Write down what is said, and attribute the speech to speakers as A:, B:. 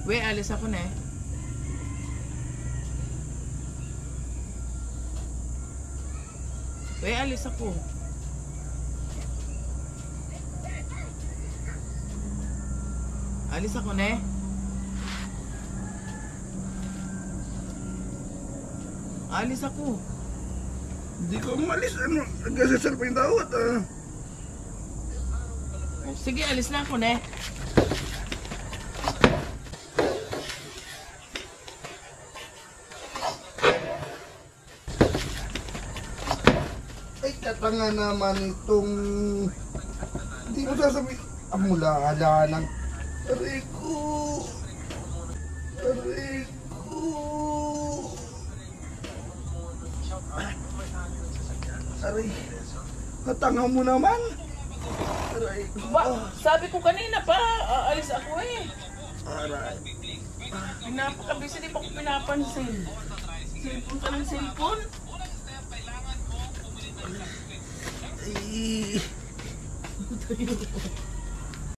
A: We, alis ako na eh. We, alis ako. Alis ako na eh. Alis ako.
B: Hindi ko umalis. Ano? Nagkasasal pa yung tawad ah.
A: Sige, alis na ako na eh.
B: Ay, katanga naman itong... Hindi mo sasabihin. Mula-hala ng... Aray ko! Aray ko! Aray! Katanga mo naman! Aray ko!
A: Sabi ko kanina pa, alis ako eh.
B: Aray!
A: Pinapakabisi, di ba ko pinapansin? Cellphone ka ng cellphone?
B: Ay!